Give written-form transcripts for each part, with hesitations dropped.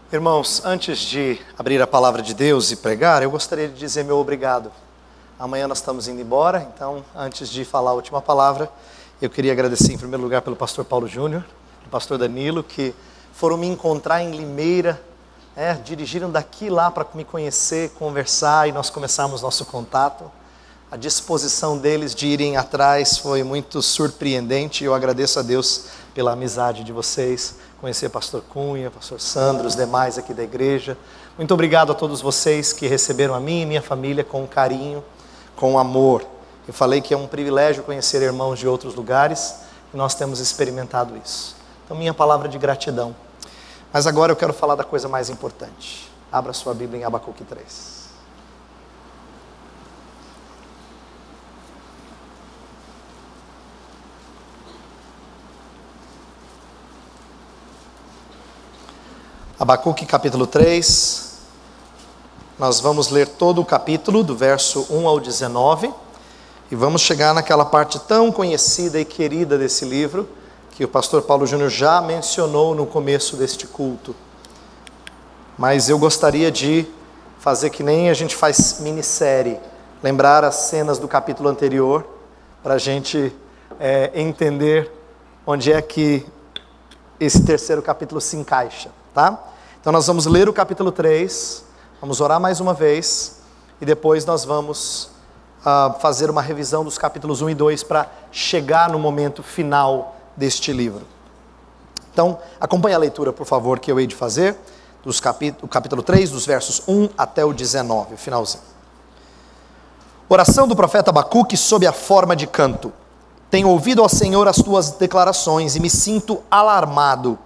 Irmãos, antes de abrir a palavra de Deus e pregar, eu gostaria de dizer meu obrigado. Amanhã nós estamos indo embora, então antes de falar a última palavra, eu queria agradecer em primeiro lugar pelo pastor Paulo Júnior, pelo pastor Danilo, que foram me encontrar em Limeira, dirigiram daqui lá para me conhecer, conversar e nós começarmos nosso contato. A disposição deles de irem atrás foi muito surpreendente e eu agradeço a Deus pela amizade de vocês, conhecer pastor Cunha, pastor Sandro, os demais aqui da igreja. Muito obrigado a todos vocês que receberam a mim e minha família com carinho, com amor. Eu falei que é um privilégio conhecer irmãos de outros lugares e nós temos experimentado isso. Então minha palavra de gratidão. Mas agora eu quero falar da coisa mais importante. Abra sua Bíblia em Abacuque 3. Abacuque capítulo 3, nós vamos ler todo o capítulo, do verso 1 ao 19, e vamos chegar naquela parte tão conhecida e querida desse livro, que o pastor Paulo Júnior já mencionou no começo deste culto. Mas eu gostaria de fazer que nem a gente faz minissérie, lembrar as cenas do capítulo anterior, para a gente entender onde é que esse terceiro capítulo se encaixa. Tá? Então nós vamos ler o capítulo 3, vamos orar mais uma vez, e depois nós vamos fazer uma revisão dos capítulos 1 e 2 para chegar no momento final deste livro. Então acompanhe a leitura, por favor, que eu hei de fazer, o capítulo 3, dos versos 1 até o 19, o finalzinho. Oração do profeta Abacuque sob a forma de canto. Tenho ouvido, ó Senhor, as tuas declarações e me sinto alarmado.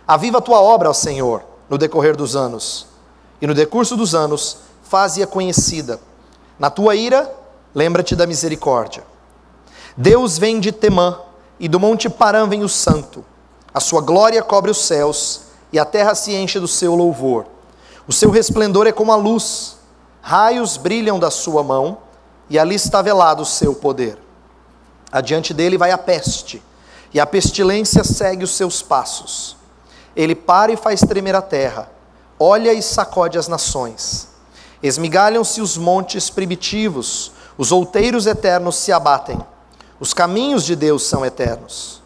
Aviva a tua obra, ó Senhor, no decorrer dos anos, e no decurso dos anos, faze-a conhecida. Na tua ira, lembra-te da misericórdia. Deus vem de Temã, e do monte Parã vem o santo. A sua glória cobre os céus, e a terra se enche do seu louvor. O seu resplendor é como a luz, raios brilham da sua mão, e ali está velado o seu poder. Adiante dele vai a peste, e a pestilência segue os seus passos. Ele para e faz tremer a terra, olha e sacode as nações. Esmigalham-se os montes primitivos, os outeiros eternos se abatem. Os caminhos de Deus são eternos.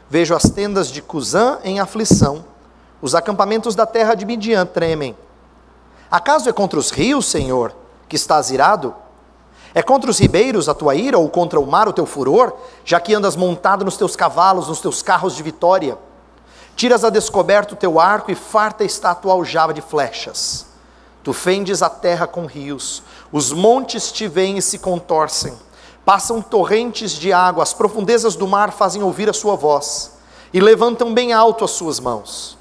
Vejo as tendas de Cusã em aflição, os acampamentos da terra de Midian tremem. Acaso é contra os rios, Senhor, que estás irado? É contra os ribeiros a tua ira, ou contra o mar o teu furor, já que andas montado nos teus cavalos, nos teus carros de vitória? Tiras a descoberto o teu arco e farta está a tua aljava de flechas. Tu fendes a terra com rios, os montes te veem e se contorcem. Passam torrentes de água, as profundezas do mar fazem ouvir a sua voz, e levantam bem alto as suas mãos.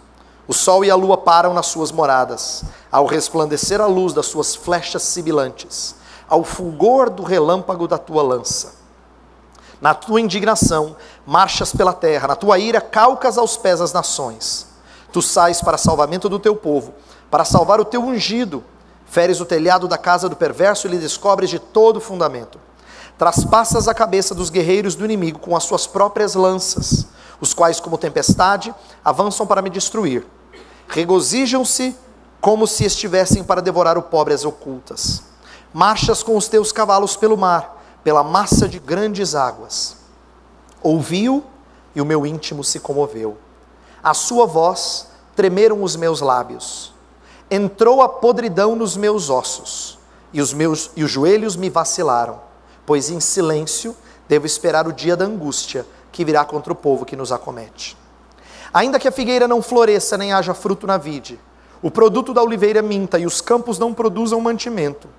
O sol e a lua param nas suas moradas, ao resplandecer a luz das suas flechas sibilantes, ao fulgor do relâmpago da tua lança. Na tua indignação, marchas pela terra, na tua ira, calcas aos pés as nações. Tu sais para salvamento do teu povo, para salvar o teu ungido. Feres o telhado da casa do perverso e lhe descobres de todo o fundamento. Traspassas a cabeça dos guerreiros do inimigo com as suas próprias lanças, os quais, como tempestade, avançam para me destruir. Regozijam-se como se estivessem para devorar o pobre às ocultas. Marchas com os teus cavalos pelo mar, pela massa de grandes águas. Ouvi-o e o meu íntimo se comoveu. A sua voz tremeram os meus lábios. Entrou a podridão nos meus ossos, e os joelhos me vacilaram, pois em silêncio devo esperar o dia da angústia que virá contra o povo que nos acomete. Ainda que a figueira não floresça nem haja fruto na vide, o produto da oliveira minta e os campos não produzam mantimento,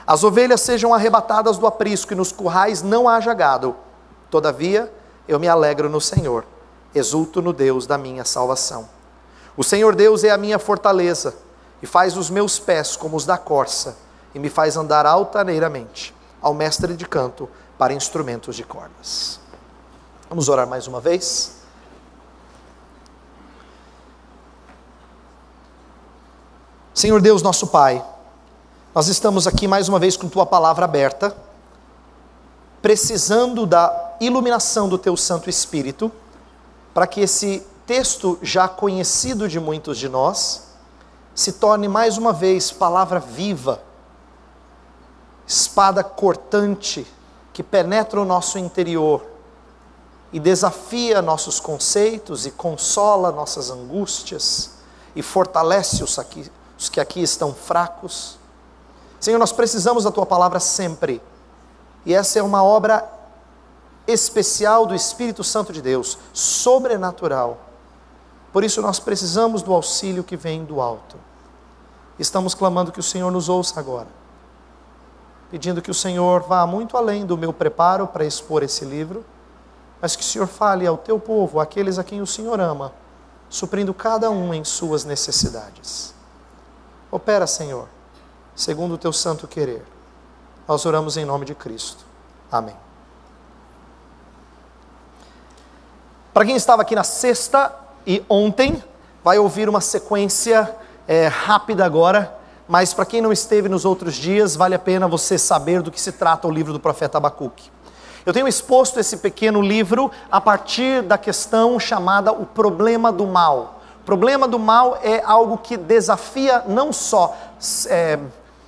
as ovelhas sejam arrebatadas do aprisco e nos currais não haja gado. Todavia, eu me alegro no Senhor, exulto no Deus da minha salvação. O Senhor Deus é a minha fortaleza, e faz os meus pés como os da corça, e me faz andar altaneiramente, ao mestre de canto, para instrumentos de cordas. Vamos orar mais uma vez? Senhor Deus, nosso Pai, nós estamos aqui mais uma vez com Tua palavra aberta, precisando da iluminação do Teu Santo Espírito, para que esse texto já conhecido de muitos de nós, se torne mais uma vez palavra viva, espada cortante, que penetra o nosso interior e desafia nossos conceitos e consola nossas angústias e fortalece os que aqui estão fracos. Senhor, nós precisamos da Tua palavra sempre, e essa é uma obra especial do Espírito Santo de Deus, sobrenatural. Por isso nós precisamos do auxílio que vem do alto. Estamos clamando que o Senhor nos ouça agora, pedindo que o Senhor vá muito além do meu preparo para expor esse livro, mas que o Senhor fale ao Teu povo, àqueles a quem o Senhor ama, suprindo cada um em suas necessidades. Opera, Senhor, segundo o Teu santo querer. Nós oramos em nome de Cristo. Amém. Para quem estava aqui na sexta e ontem, vai ouvir uma sequência rápida agora, mas para quem não esteve nos outros dias, vale a pena você saber do que se trata o livro do profeta Abacuque. Eu tenho exposto esse pequeno livro a partir da questão chamada o problema do mal. O problema do mal é algo que desafia não só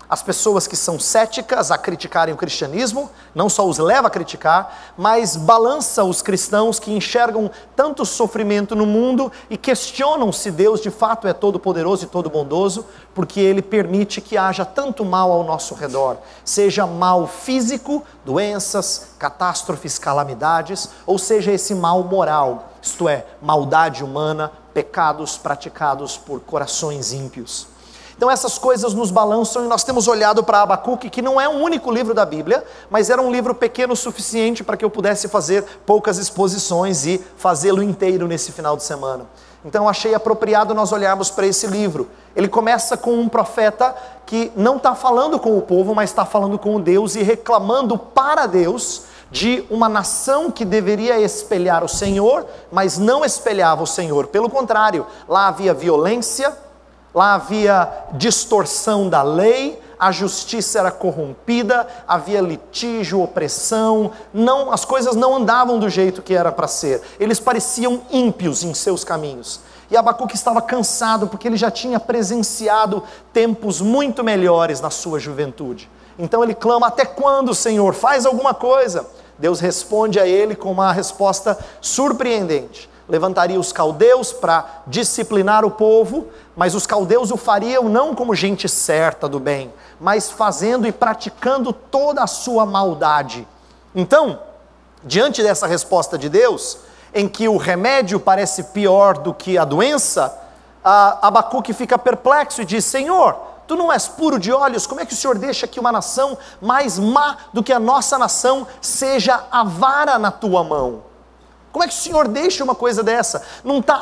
as pessoas que são céticas a criticarem o cristianismo, não só os leva a criticar, mas balança os cristãos que enxergam tanto sofrimento no mundo e questionam se Deus de fato é todo poderoso e todo bondoso, porque Ele permite que haja tanto mal ao nosso redor, seja mal físico, doenças, catástrofes, calamidades, ou seja esse mal moral, isto é, maldade humana, pecados praticados por corações ímpios. Então essas coisas nos balançam e nós temos olhado para Abacuque, que não é um único livro da Bíblia, mas era um livro pequeno o suficiente para que eu pudesse fazer poucas exposições e fazê-lo inteiro nesse final de semana. Então achei apropriado nós olharmos para esse livro. Ele começa com um profeta que não está falando com o povo, mas está falando com Deus e reclamando para Deus de uma nação que deveria espelhar o Senhor, mas não espelhava o Senhor. Pelo contrário, lá havia violência, lá havia distorção da lei, a justiça era corrompida, havia litígio, opressão, as coisas não andavam do jeito que era para ser. Eles pareciam ímpios em seus caminhos. E Abacuque estava cansado porque ele já tinha presenciado tempos muito melhores na sua juventude. Então ele clama: até quando, Senhor? Faz alguma coisa. Deus responde a ele com uma resposta surpreendente. Levantaria os caldeus para disciplinar o povo, mas os caldeus o fariam não como gente certa do bem, mas fazendo e praticando toda a sua maldade. Então, diante dessa resposta de Deus, em que o remédio parece pior do que a doença, Abacuque fica perplexo e diz: Senhor, Tu não és puro de olhos? Como é que o Senhor deixa que uma nação mais má do que a nossa nação seja avara na Tua mão? Como é que o Senhor deixa uma coisa dessa?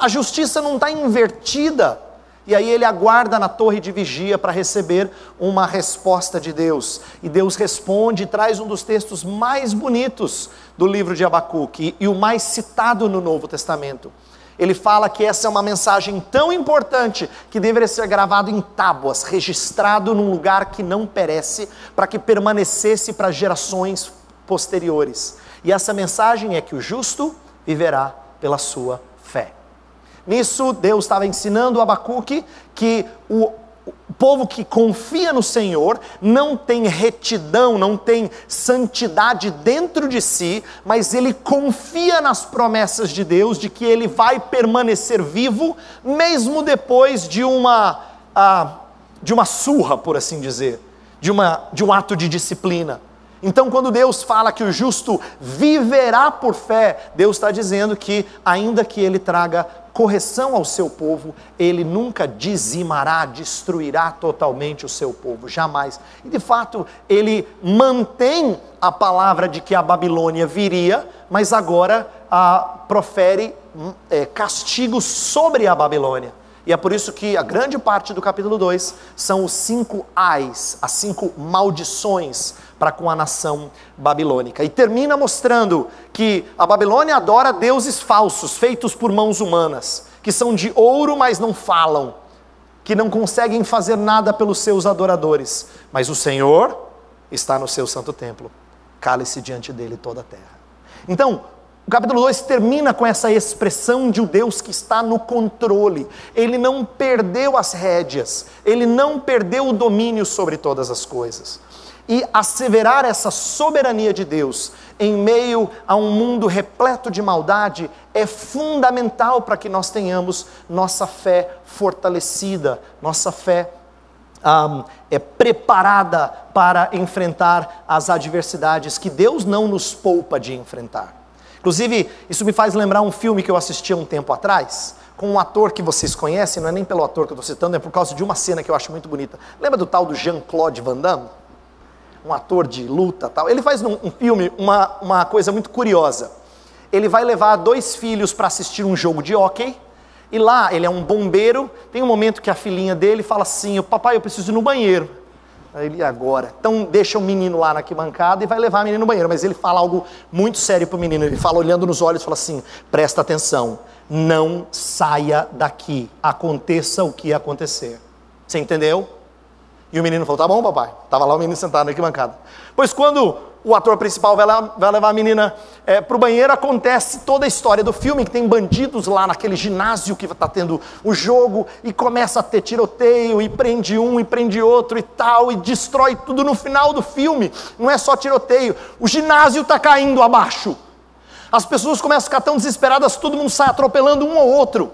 A justiça não está invertida. E aí ele aguarda na torre de vigia para receber uma resposta de Deus. E Deus responde e traz um dos textos mais bonitos do livro de Abacuque e o mais citado no Novo Testamento. Ele fala que essa é uma mensagem tão importante que deveria ser gravado em tábuas, registrado num lugar que não perece, para que permanecesse para gerações posteriores. E essa mensagem é que o justo viverá pela sua fé. Nisso, Deus estava ensinando a Abacuque que o povo que confia no Senhor não tem retidão, não tem santidade dentro de si, mas ele confia nas promessas de Deus, de que ele vai permanecer vivo, mesmo depois de uma surra, por assim dizer, de um ato de disciplina. Então quando Deus fala que o justo viverá por fé, Deus está dizendo que ainda que Ele traga correção ao seu povo, Ele nunca dizimará, destruirá totalmente o seu povo, jamais. E de fato Ele mantém a palavra de que a Babilônia viria, mas agora profere castigos sobre a Babilônia. E é por isso que a grande parte do capítulo 2 são os 5 ais, as 5 maldições para com a nação babilônica. E termina mostrando que a Babilônia adora deuses falsos, feitos por mãos humanas, que são de ouro, mas não falam, que não conseguem fazer nada pelos seus adoradores. Mas o Senhor está no seu santo templo, cale-se diante dele toda a terra. Então, O capítulo 2 termina com essa expressão de um Deus que está no controle. Ele não perdeu as rédeas, ele não perdeu o domínio sobre todas as coisas. E asseverar essa soberania de Deus em meio a um mundo repleto de maldade é fundamental para que nós tenhamos nossa fé fortalecida, nossa fé preparada para enfrentar as adversidades que Deus não nos poupa de enfrentar. Inclusive, isso me faz lembrar um filme que eu assisti há um tempo atrás, com um ator que vocês conhecem, não é nem pelo ator que eu estou citando, é por causa de uma cena que eu acho muito bonita. Lembra do tal do Jean-Claude Van Damme? Um ator de luta tal. Ele faz num filme uma coisa muito curiosa. Ele vai levar 2 filhos para assistir um jogo de hóquei, e lá ele é um bombeiro. Tem um momento que a filhinha dele fala assim: papai, eu preciso ir no banheiro. Aí ele, agora? Então deixa o menino lá na arquibancada e vai levar a menina no banheiro. Mas ele fala algo muito sério para o menino. Ele fala olhando nos olhos, fala assim: presta atenção, não saia daqui, aconteça o que acontecer. Você entendeu? E o menino falou: tá bom, papai. Estava lá o menino sentado na arquibancada. Pois quando o ator principal vai levar a menina para o banheiro, acontece toda a história do filme, que tem bandidos lá naquele ginásio que está tendo o jogo, e começa a ter tiroteio, e prende um, e prende outro e tal, e destrói tudo. No final do filme, não é só tiroteio, o ginásio está caindo abaixo. As pessoas começam a ficar tão desesperadas, todo mundo sai atropelando um ao outro.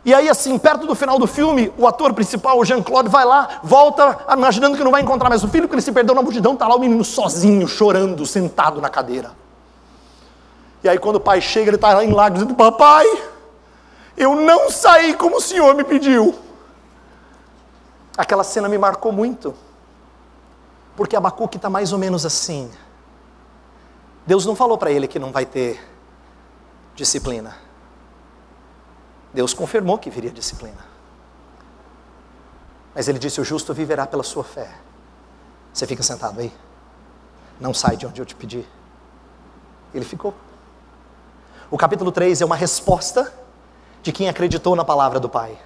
E aí assim, perto do final do filme, o ator principal, o Jean-Claude, vai lá, volta, imaginando que não vai encontrar mais o filho, porque ele se perdeu na multidão, está lá o menino sozinho, chorando, sentado na cadeira. E aí quando o pai chega, ele está lá em lágrimas, dizendo: papai, eu não saí como o senhor me pediu. Aquela cena me marcou muito, porque Abacuque está mais ou menos assim. Deus não falou para ele que não vai ter disciplina. Deus confirmou que viria disciplina. Mas ele disse: o justo viverá pela sua fé. Você fica sentado aí. Não sai de onde eu te pedi. Ele ficou. O capítulo 3 é uma resposta de quem acreditou na palavra do Pai.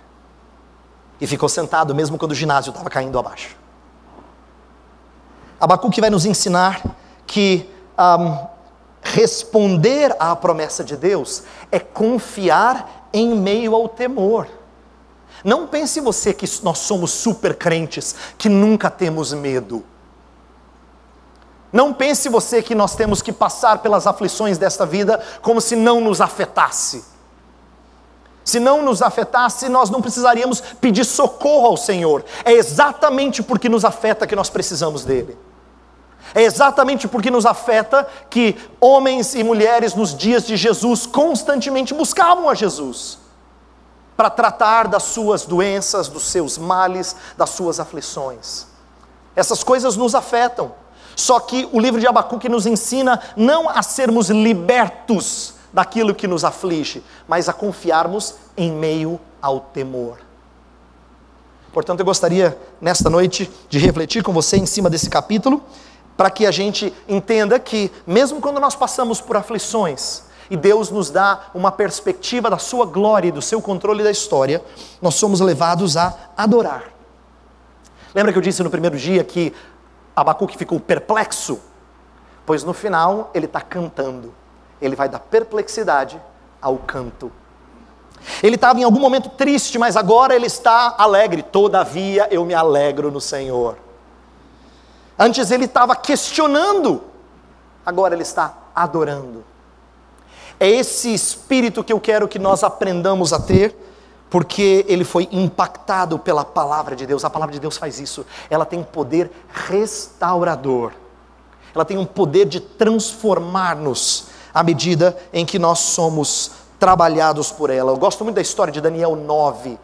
E ficou sentado mesmo quando o ginásio estava caindo abaixo. Abacuque vai nos ensinar que responder à promessa de Deus é confiar em meio ao temor. Não pense você que nós somos super crentes, que nunca temos medo. Não pense você que nós temos que passar pelas aflições desta vida como se não nos afetasse. Se não nos afetasse, nós não precisaríamos pedir socorro ao Senhor. É exatamente porque nos afeta que nós precisamos dele. É exatamente porque nos afeta que homens e mulheres nos dias de Jesus constantemente buscavam a Jesus para tratar das suas doenças, dos seus males, das suas aflições. Essas coisas nos afetam. Só que o livro de Abacuque nos ensina não a sermos libertos daquilo que nos aflige, mas a confiarmos em meio ao temor. Portanto, eu gostaria nesta noite de refletir com você em cima desse capítulo, para que a gente entenda que, mesmo quando nós passamos por aflições, e Deus nos dá uma perspectiva da sua glória e do seu controle da história, nós somos levados a adorar. Lembra que eu disse no primeiro dia que Abacuque ficou perplexo? Pois no final ele está cantando. Ele vai da perplexidade ao canto. Ele estava em algum momento triste, mas agora ele está alegre. Todavia eu me alegro no Senhor. Antes ele estava questionando, agora ele está adorando. É esse espírito que eu quero que nós aprendamos a ter, porque ele foi impactado pela palavra de Deus. A palavra de Deus faz isso. Ela tem um poder restaurador. Ela tem um poder de transformar-nos à medida em que nós somos trabalhados por ela. Eu gosto muito da história de Daniel 9.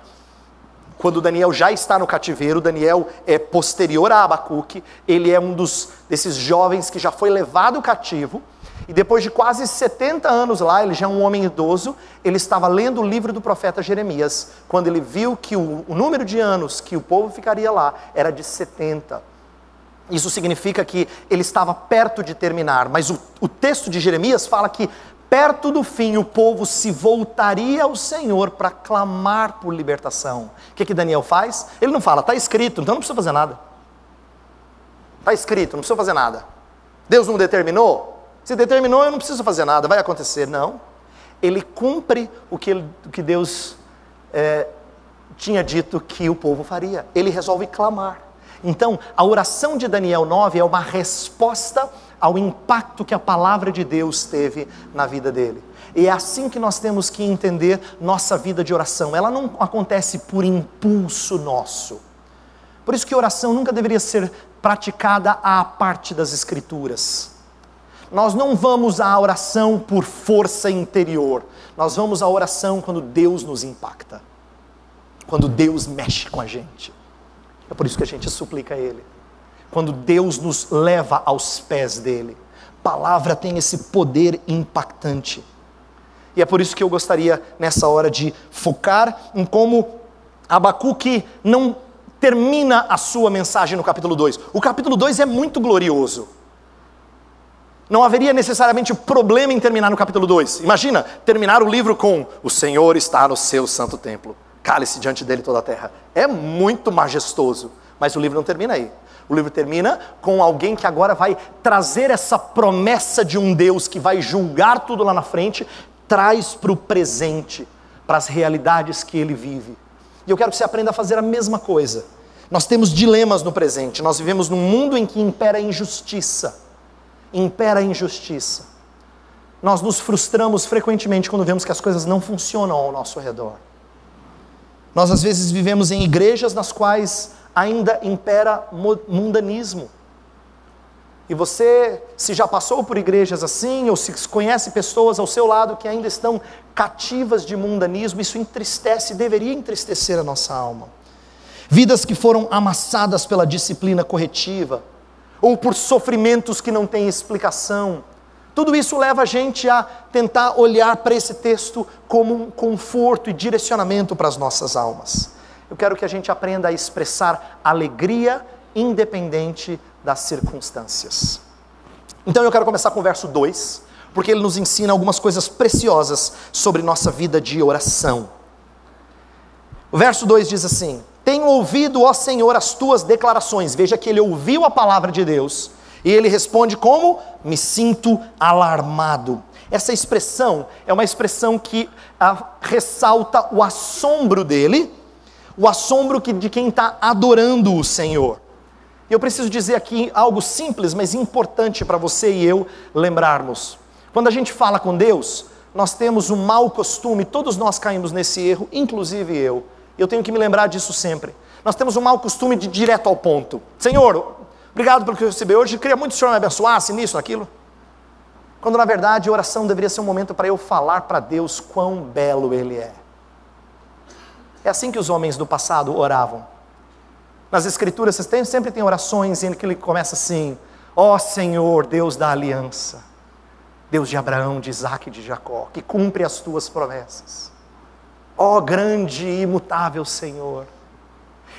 Quando Daniel já está no cativeiro, Daniel é posterior a Abacuque, ele é um desses jovens que já foi levado cativo, e depois de quase 70 anos lá, ele já é um homem idoso, ele estava lendo o livro do profeta Jeremias, quando ele viu que o número de anos que o povo ficaria lá era de 70. Isso significa que ele estava perto de terminar, mas o texto de Jeremias fala que perto do fim o povo se voltaria ao Senhor para clamar por libertação. O que Daniel faz? Ele não fala: está escrito, então não precisa fazer nada. Está escrito, não precisa fazer nada. Deus não determinou? Se determinou, eu não preciso fazer nada, vai acontecer. Não. Ele cumpre o que Deus tinha dito que o povo faria. Ele resolve clamar. Então, a oração de Daniel 9 é uma resposta ao impacto que a palavra de Deus teve na vida dele. E é assim que nós temos que entender nossa vida de oração. Ela não acontece por impulso nosso. Por isso que oração nunca deveria ser praticada à parte das Escrituras. Nós não vamos à oração por força interior. Nós vamos à oração quando Deus nos impacta. Quando Deus mexe com a gente. É por isso que a gente suplica a Ele. Quando Deus nos leva aos pés dEle. A palavra tem esse poder impactante. E é por isso que eu gostaria, nessa hora, de focar em como Abacuque não termina a sua mensagem no capítulo 2. O capítulo 2 é muito glorioso. Não haveria necessariamente problema em terminar no capítulo 2. Imagina, terminar o livro com: o Senhor está no seu santo templo. Cale-se diante dele toda a terra. É muito majestoso. Mas o livro não termina aí. O livro termina com alguém que agora vai trazer essa promessa de um Deus que vai julgar tudo lá na frente, traz para o presente, para as realidades que ele vive. E eu quero que você aprenda a fazer a mesma coisa. Nós temos dilemas no presente. Nós vivemos num mundo em que impera a injustiça. Impera a injustiça. Nós nos frustramos frequentemente quando vemos que as coisas não funcionam ao nosso redor. Nós às vezes vivemos em igrejas nas quais ainda impera mundanismo. E você, se já passou por igrejas assim, ou se conhece pessoas ao seu lado que ainda estão cativas de mundanismo, isso entristece, deveria entristecer a nossa alma. Vidas que foram amassadas pela disciplina corretiva, ou por sofrimentos que não têm explicação. Tudo isso leva a gente a tentar olhar para esse texto como um conforto e direcionamento para as nossas almas. Eu quero que a gente aprenda a expressar alegria independente das circunstâncias. Então eu quero começar com o verso 2, porque ele nos ensina algumas coisas preciosas sobre nossa vida de oração. O verso 2 diz assim: tenho ouvido, ó Senhor, as tuas declarações. Veja que ele ouviu a palavra de Deus, e ele responde como? Me sinto alarmado. Essa expressão é uma expressão que ressalta o assombro dele, o assombro de quem está adorando o Senhor. E eu preciso dizer aqui algo simples, mas importante para você e eu lembrarmos. Quando a gente fala com Deus, nós temos um mau costume, todos nós caímos nesse erro, inclusive eu. Eu tenho que me lembrar disso sempre. Nós temos um mau costume de ir direto ao ponto. Senhor, obrigado pelo que eu recebi hoje, queria muito que o Senhor me abençoasse nisso, naquilo. Quando na verdade a oração deveria ser um momento para eu falar para Deus quão belo Ele é. É assim que os homens do passado oravam. Nas Escrituras sempre tem orações em que ele começa assim: ó Senhor, Deus da aliança, Deus de Abraão, de Isaac e de Jacó, que cumpre as tuas promessas. Ó grande e imutável Senhor.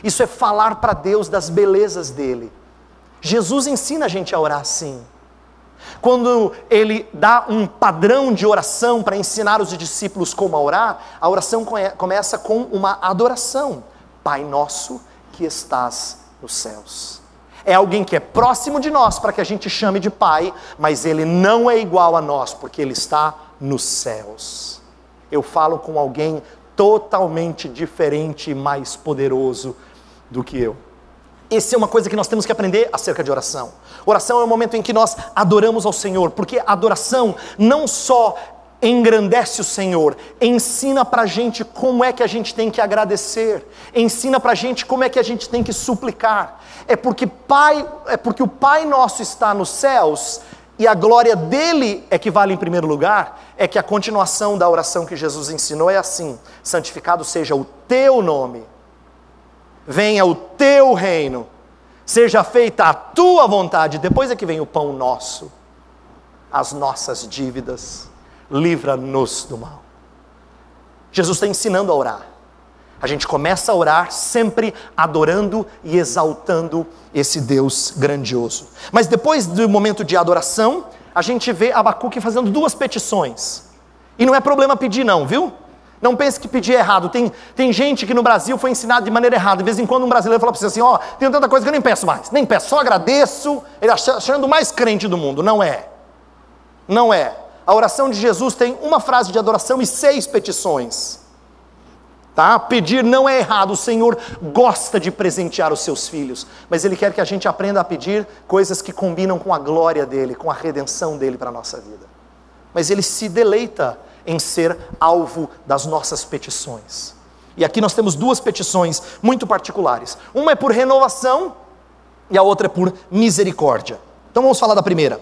Isso é falar para Deus das belezas dele. Jesus ensina a gente a orar assim. Quando ele dá um padrão de oração para ensinar os discípulos como a orar, a oração começa com uma adoração. Pai nosso que estás nos céus. É alguém que é próximo de nós para que a gente chame de Pai, mas ele não é igual a nós, porque ele está nos céus. Eu falo com alguém totalmente diferente e mais poderoso do que eu. Essa é uma coisa que nós temos que aprender acerca de oração. Oração é o momento em que nós adoramos ao Senhor, porque a adoração não só engrandece o Senhor, ensina pra gente como é que a gente tem que agradecer, ensina pra gente como é que a gente tem que suplicar. É porque o Pai nosso está nos céus, e a glória dele é que vale em primeiro lugar, é que a continuação da oração que Jesus ensinou é assim: santificado seja o teu nome, venha o teu reino, seja feita a tua vontade. Depois é que vem o pão nosso, as nossas dívidas, livra-nos do mal. Jesus está ensinando a orar. A gente começa a orar sempre adorando e exaltando esse Deus grandioso. Mas depois do momento de adoração, a gente vê Abacuque fazendo duas petições. E não é problema pedir não, viu? Não pense que pedir é errado. Tem gente que no Brasil foi ensinado de maneira errada. De vez em quando um brasileiro fala para você assim: ó, tem tanta coisa que eu nem peço mais. Nem peço, só agradeço. Ele achando o mais crente do mundo. Não é. Não é. A oração de Jesus tem uma frase de adoração e 6 petições. Tá? Pedir não é errado, o Senhor gosta de presentear os seus filhos, mas Ele quer que a gente aprenda a pedir coisas que combinam com a glória dEle, com a redenção dEle para a nossa vida. Mas Ele se deleita em ser alvo das nossas petições. E aqui nós temos 2 petições muito particulares. Uma é por renovação e a outra é por misericórdia. Então vamos falar da primeira.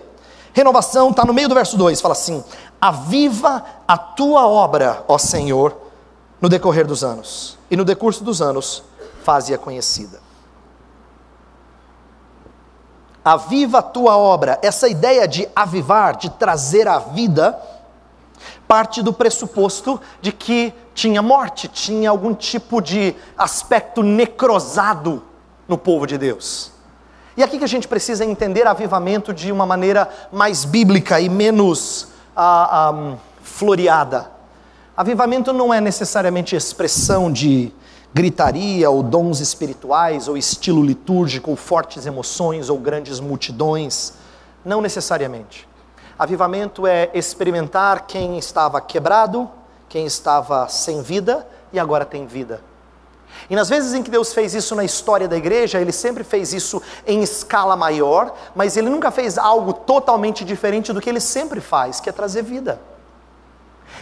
Renovação está no meio do verso 2, fala assim: aviva a tua obra, ó Senhor, no decorrer dos anos, e no decurso dos anos, faze-a conhecida. Aviva a tua obra. Essa ideia de avivar, de trazer à vida, parte do pressuposto de que tinha morte, tinha algum tipo de aspecto necrosado no povo de Deus. E aqui que a gente precisa entender avivamento de uma maneira mais bíblica e menos floreada. Avivamento não é necessariamente expressão de gritaria, ou dons espirituais, ou estilo litúrgico, ou fortes emoções, ou grandes multidões. Não necessariamente. Avivamento é experimentar quem estava quebrado, quem estava sem vida, e agora tem vida. E nas vezes em que Deus fez isso na história da igreja, Ele sempre fez isso em escala maior, mas Ele nunca fez algo totalmente diferente do que Ele sempre faz, que é trazer vida.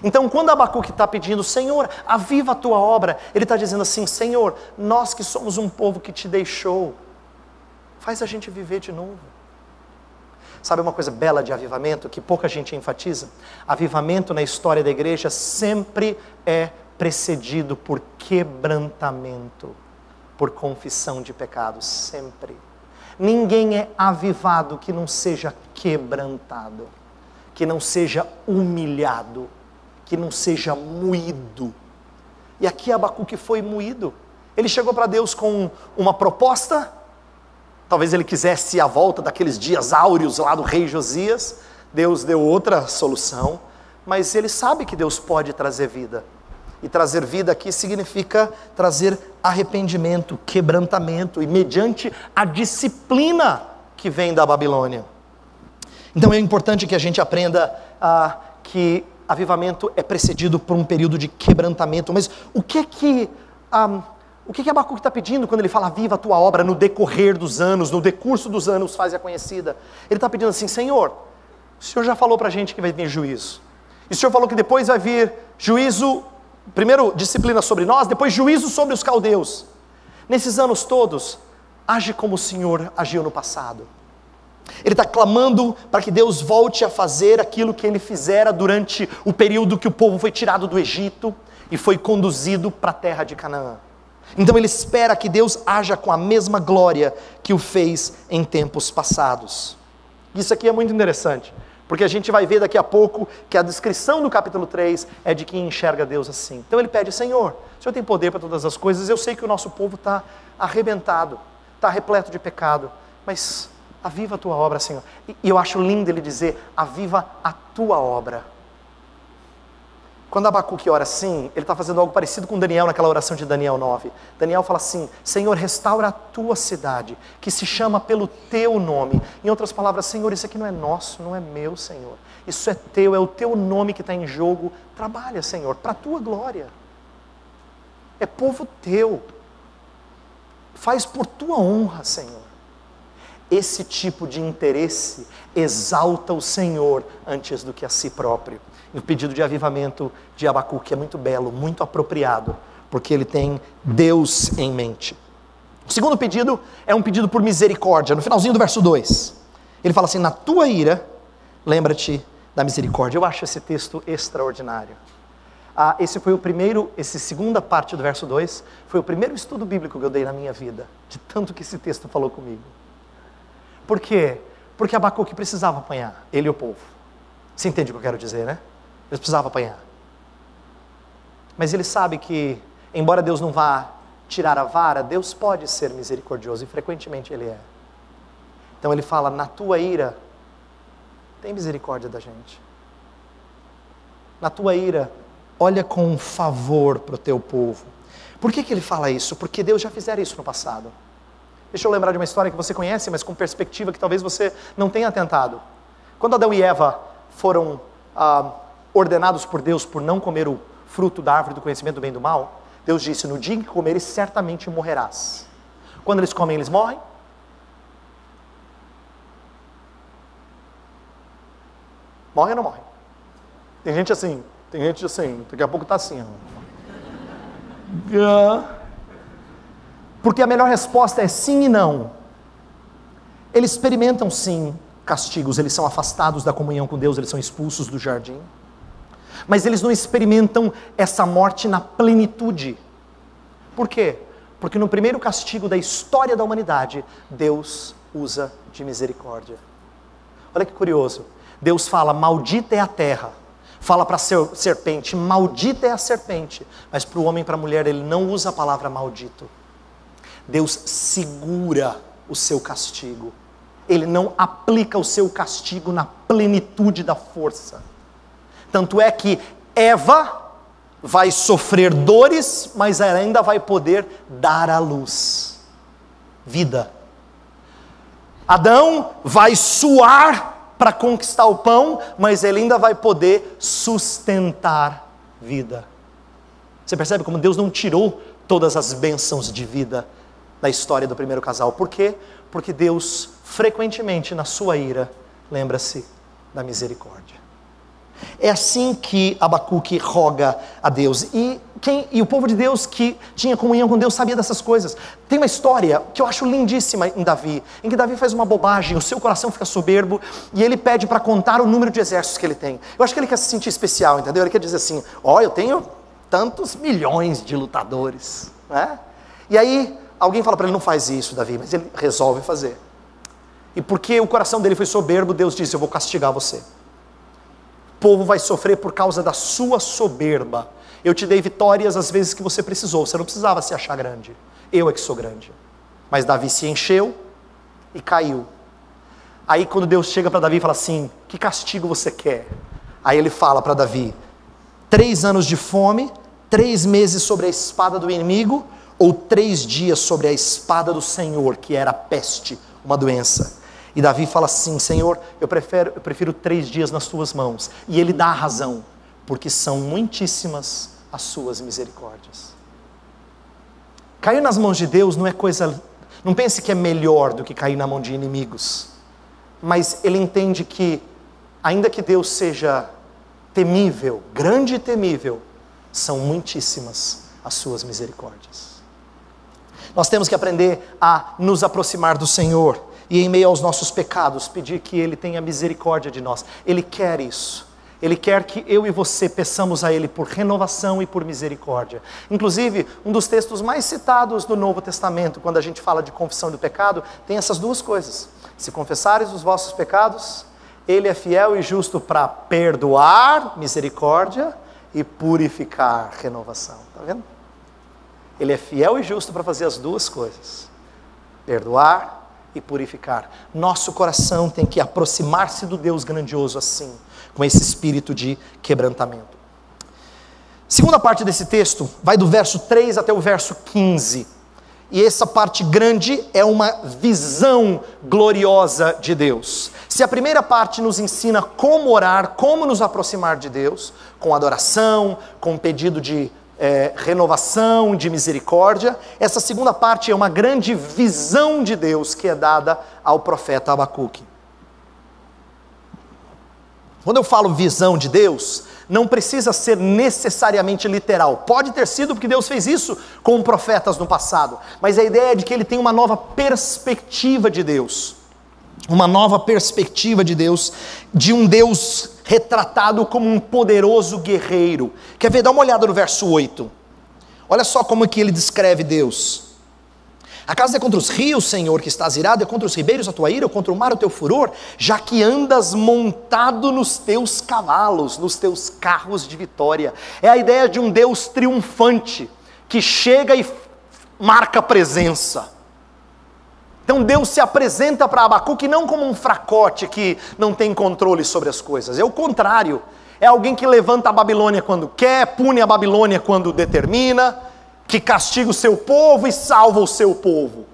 Então quando Abacuque está pedindo, Senhor, aviva a tua obra, ele está dizendo assim: Senhor, nós que somos um povo que te deixou, faz a gente viver de novo. Sabe uma coisa bela de avivamento, que pouca gente enfatiza? Avivamento na história da igreja sempre é precedido por quebrantamento, por confissão de pecados, sempre. Ninguém é avivado que não seja quebrantado, que não seja humilhado, que não seja moído. E aqui Abacuque foi moído. Ele chegou para Deus com uma proposta. Talvez ele quisesse a volta daqueles dias áureos lá do rei Josias. Deus deu outra solução, mas ele sabe que Deus pode trazer vida. E trazer vida aqui significa trazer arrependimento, quebrantamento, e mediante a disciplina que vem da Babilônia. Então é importante que a gente aprenda que avivamento é precedido por um período de quebrantamento. Mas o que Abacuque está pedindo quando ele fala aviva a tua obra no decorrer dos anos, no decurso dos anos faz-a conhecida? Ele está pedindo assim: Senhor, o Senhor já falou para a gente que vai vir juízo, e o Senhor falou que depois vai vir juízo, primeiro disciplina sobre nós, depois juízo sobre os caldeus. Nesses anos todos, age como o Senhor agiu no passado. Ele está clamando para que Deus volte a fazer aquilo que Ele fizera durante o período que o povo foi tirado do Egito e foi conduzido para a terra de Canaã. Então ele espera que Deus haja com a mesma glória que o fez em tempos passados. Isso aqui é muito interessante, porque a gente vai ver daqui a pouco que a descrição do capítulo 3 é de quem enxerga Deus assim. Então ele pede: Senhor, o Senhor tem poder para todas as coisas, eu sei que o nosso povo está arrebentado, está repleto de pecado, mas aviva a tua obra, Senhor. E eu acho lindo ele dizer: aviva a tua obra. Quando Abacuque ora assim, ele está fazendo algo parecido com Daniel naquela oração de Daniel 9. Daniel fala assim: Senhor, restaura a tua cidade, que se chama pelo teu nome. Em outras palavras, Senhor, isso aqui não é nosso, não é meu, Senhor. Isso é teu, é o teu nome que está em jogo. Trabalha, Senhor, para a tua glória. É povo teu. Faz por tua honra, Senhor. Esse tipo de interesse exalta o Senhor antes do que a si próprio. E o pedido de avivamento de Abacuque é muito belo, muito apropriado, porque ele tem Deus em mente. O segundo pedido é um pedido por misericórdia. No finalzinho do verso 2, ele fala assim: na tua ira, lembra-te da misericórdia. Eu acho esse texto extraordinário. Essa segunda parte do verso 2, foi o primeiro estudo bíblico que eu dei na minha vida, de tanto que esse texto falou comigo. Por quê? Porque Abacuque precisava apanhar, ele e o povo. Você entende o que eu quero dizer, né? Eles precisavam apanhar. Mas ele sabe que, embora Deus não vá tirar a vara, Deus pode ser misericordioso, e frequentemente Ele é. Então ele fala: na tua ira, tem misericórdia da gente. Na tua ira, olha com favor para o teu povo. Por que ele fala isso? Porque Deus já fizera isso no passado. Deixa eu lembrar de uma história que você conhece, mas com perspectiva que talvez você não tenha atentado. Quando Adão e Eva foram ordenados por Deus por não comer o fruto da árvore do conhecimento do bem e do mal, Deus disse: no dia em que comeres, certamente morrerás. Quando eles comem, eles morrem? Morrem ou não morrem? Tem gente assim, daqui a pouco está assim. Porque a melhor resposta é sim e não. Eles experimentam sim castigos, eles são afastados da comunhão com Deus, eles são expulsos do jardim. Mas eles não experimentam essa morte na plenitude. Por quê? Porque no primeiro castigo da história da humanidade, Deus usa de misericórdia. Olha que curioso. Deus fala: maldita é a terra. Fala para a serpente: maldita é a serpente. Mas para o homem e para a mulher ele não usa a palavra maldito. Deus segura o seu castigo. Ele não aplica o seu castigo na plenitude da força. Tanto é que Eva vai sofrer dores, mas ela ainda vai poder dar à luz vida. Adão vai suar para conquistar o pão, mas ele ainda vai poder sustentar vida. Você percebe como Deus não tirou todas as bênçãos de vida na história do primeiro casal? Por quê? Porque Deus frequentemente na sua ira lembra-se da misericórdia. É assim que Abacuque roga a Deus. E o povo de Deus que tinha comunhão com Deus sabia dessas coisas. Tem uma história que eu acho lindíssima em Davi, em que Davi faz uma bobagem, o seu coração fica soberbo, e ele pede para contar o número de exércitos que ele tem. Eu acho que ele quer se sentir especial, entendeu? Ele quer dizer assim: eu tenho tantos milhões de lutadores, né? E aí alguém fala para ele: não faz isso, Davi, mas ele resolve fazer. E porque o coração dele foi soberbo, Deus disse: eu vou castigar você. O povo vai sofrer por causa da sua soberba. Eu te dei vitórias às vezes que você precisou. Você não precisava se achar grande. Eu é que sou grande. Mas Davi se encheu e caiu. Aí quando Deus chega para Davi e fala assim: que castigo você quer? Aí ele fala para Davi: 3 anos de fome, 3 meses sobre a espada do inimigo, ou 3 dias sobre a espada do Senhor, que era a peste, uma doença. E Davi fala assim: Senhor, eu prefiro 3 dias nas tuas mãos. E ele dá a razão, porque são muitíssimas as suas misericórdias. Cair nas mãos de Deus não é coisa, não pense que é melhor do que cair na mão de inimigos. Mas ele entende que, ainda que Deus seja temível, grande e temível, são muitíssimas as suas misericórdias. Nós temos que aprender a nos aproximar do Senhor e, em meio aos nossos pecados, pedir que Ele tenha misericórdia de nós. Ele quer isso. Ele quer que eu e você peçamos a Ele por renovação e por misericórdia. Inclusive, um dos textos mais citados do Novo Testamento, quando a gente fala de confissão do pecado, tem essas 2 coisas. Se confessares os vossos pecados, Ele é fiel e justo para perdoar, misericórdia, e purificar, renovação. Está vendo? Ele é fiel e justo para fazer as 2 coisas. Perdoar e purificar. Nosso coração tem que aproximar-se do Deus grandioso assim, com esse espírito de quebrantamento. Segunda parte desse texto vai do verso 3 até o verso 15. E essa parte grande é uma visão gloriosa de Deus. Se a primeira parte nos ensina como orar, como nos aproximar de Deus, com adoração, com pedido de renovação, de misericórdia, essa segunda parte é uma grande visão de Deus que é dada ao profeta Abacuque. Quando eu falo visão de Deus, não precisa ser necessariamente literal. Pode ter sido porque Deus fez isso com profetas no passado, mas a ideia é de que ele tem uma nova perspectiva de Deus. Uma nova perspectiva de Deus, de um Deus retratado como um poderoso guerreiro. Quer ver? Dá uma olhada no verso 8. Olha só como que ele descreve Deus. Acaso é contra os rios, Senhor, que estás irado? É contra os ribeiros a tua ira? Ou contra o mar o teu furor? Já que andas montado nos teus cavalos, nos teus carros de vitória. É a ideia de um Deus triunfante, que chega e marca presença. Então Deus se apresenta para Abacuque não como um fracote que não tem controle sobre as coisas. É o contrário. É alguém que levanta a Babilônia quando quer, pune a Babilônia quando determina, que castiga o seu povo e salva o seu povo.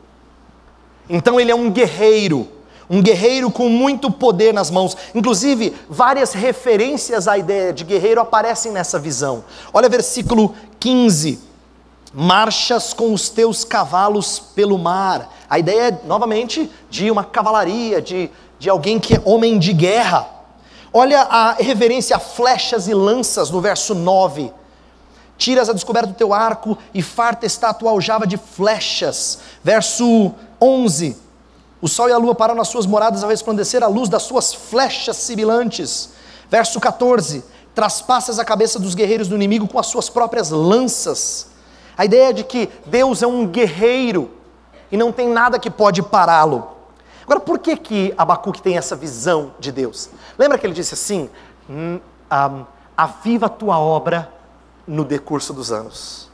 Então ele é um guerreiro, Um guerreiro com muito poder nas mãos. Inclusive, várias referências à ideia de guerreiro aparecem nessa visão. Olha versículo 15. Marchas com os teus cavalos pelo mar. A ideia é, novamente, de uma cavalaria, de alguém que é homem de guerra. Olha a referência a flechas e lanças no verso 9. Tiras a descoberta do teu arco e farta está a tua aljava de flechas. Verso 11. O sol e a lua param nas suas moradas a resplandecer a luz das suas flechas sibilantes. Verso 14. Traspassas a cabeça dos guerreiros do inimigo com as suas próprias lanças. A ideia de que Deus é um guerreiro e não tem nada que pode pará-lo. Agora, por que Abacuque tem essa visão de Deus? Lembra que ele disse assim, aviva a tua obra no decurso dos anos.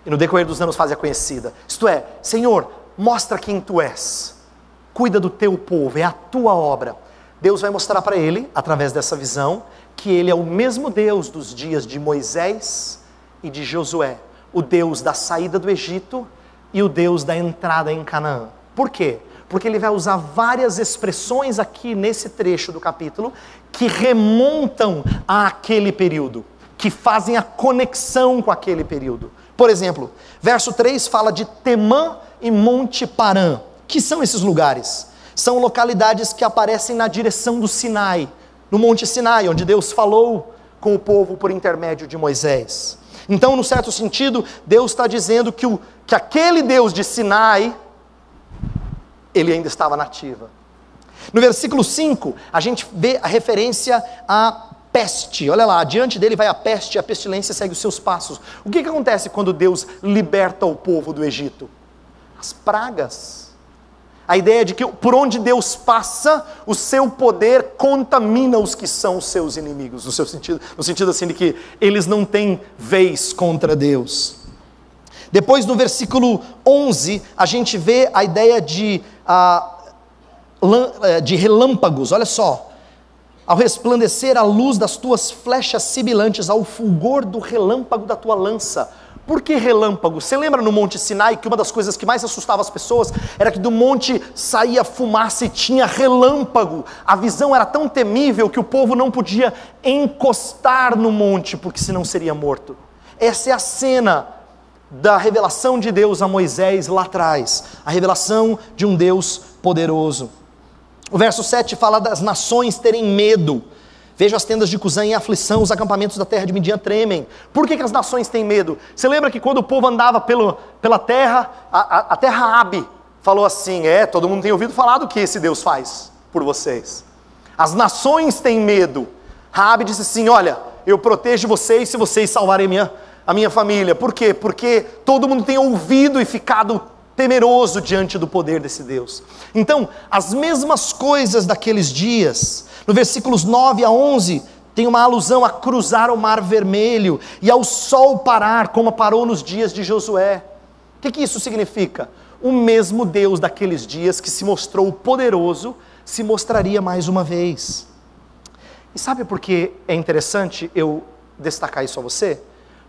E no decorrer dos anos faz-a conhecida. Isto é, Senhor, mostra quem tu és. Cuida do teu povo, é a tua obra. Deus vai mostrar para ele, através dessa visão, que ele é o mesmo Deus dos dias de Moisés e de Josué. O Deus da saída do Egito e o Deus da entrada em Canaã. Por quê? Porque ele vai usar várias expressões aqui nesse trecho do capítulo que remontam àquele período, que fazem a conexão com aquele período. Por exemplo, verso 3 fala de Temã e Monte Parã. Que são esses lugares? São localidades que aparecem na direção do Sinai, no Monte Sinai, onde Deus falou com o povo por intermédio de Moisés. Então, no certo sentido, Deus está dizendo que aquele Deus de Sinai, ele ainda estava na ativa. No versículo 5, a gente vê a referência à peste. Olha lá, diante dele vai a peste, a pestilência segue os seus passos. O que acontece quando Deus liberta o povo do Egito? As pragas. A ideia de que por onde Deus passa, o seu poder contamina os que são os seus inimigos, no sentido assim de que eles não têm vez contra Deus. Depois no versículo 11, a gente vê a ideia de relâmpagos, olha só. Ao resplandecer a luz das tuas flechas sibilantes, ao fulgor do relâmpago da tua lança. Por que relâmpago? Você lembra no Monte Sinai que uma das coisas que mais assustava as pessoas era que do monte saía fumaça e tinha relâmpago. A visão era tão temível que o povo não podia encostar no monte, porque senão seria morto. Essa é a cena da revelação de Deus a Moisés lá atrás. A revelação de um Deus poderoso. O verso 7 fala das nações terem medo. Vejo as tendas de Cusã em aflição, os acampamentos da terra de Midian tremem. Por que as nações têm medo? Você lembra que quando o povo andava pela terra, até Raabe falou assim, todo mundo tem ouvido falar do que esse Deus faz por vocês. As nações têm medo. Raabe disse assim, olha, eu protejo vocês se vocês salvarem a minha família. Por quê? Porque todo mundo tem ouvido e ficado temeroso diante do poder desse Deus. Então, as mesmas coisas daqueles dias... No versículos 9 a 11, tem uma alusão a cruzar o mar vermelho e ao sol parar, como parou nos dias de Josué. O que isso significa? O mesmo Deus daqueles dias que se mostrou poderoso, se mostraria mais uma vez. E sabe por que é interessante eu destacar isso a você?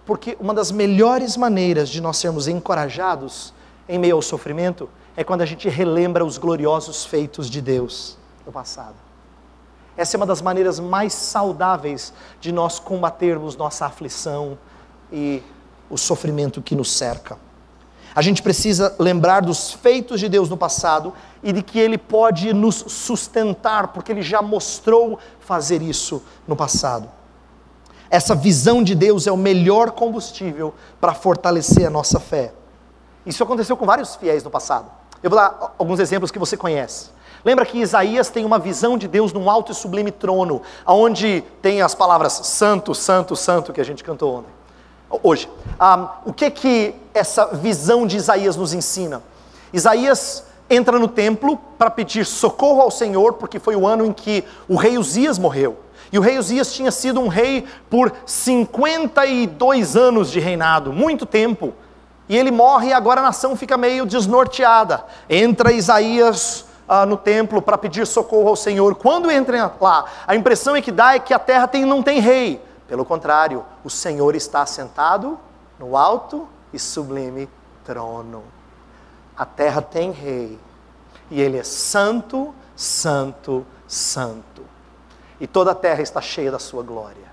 Porque uma das melhores maneiras de nós sermos encorajados em meio ao sofrimento é quando a gente relembra os gloriosos feitos de Deus no passado. Essa é uma das maneiras mais saudáveis de nós combatermos nossa aflição e o sofrimento que nos cerca. A gente precisa lembrar dos feitos de Deus no passado e de que Ele pode nos sustentar, porque Ele já mostrou fazer isso no passado. Essa visão de Deus é o melhor combustível para fortalecer a nossa fé. Isso aconteceu com vários fiéis no passado. Eu vou dar alguns exemplos que você conhece. Lembra que Isaías tem uma visão de Deus num alto e sublime trono, onde tem as palavras santo, santo, santo, que a gente cantou hoje. O que essa visão de Isaías nos ensina? Isaías entra no templo para pedir socorro ao Senhor, porque foi o ano em que o rei Uzias morreu. E o rei Uzias tinha sido um rei por 52 anos de reinado, muito tempo. E ele morre e agora a nação fica meio desnorteada. Entra Isaías no templo para pedir socorro ao Senhor. Quando entra lá, a impressão que dá é que a terra não tem rei. Pelo contrário, o Senhor está sentado no alto e sublime trono. A terra tem rei. E Ele é santo santo, santo. E toda a terra está cheia da sua glória.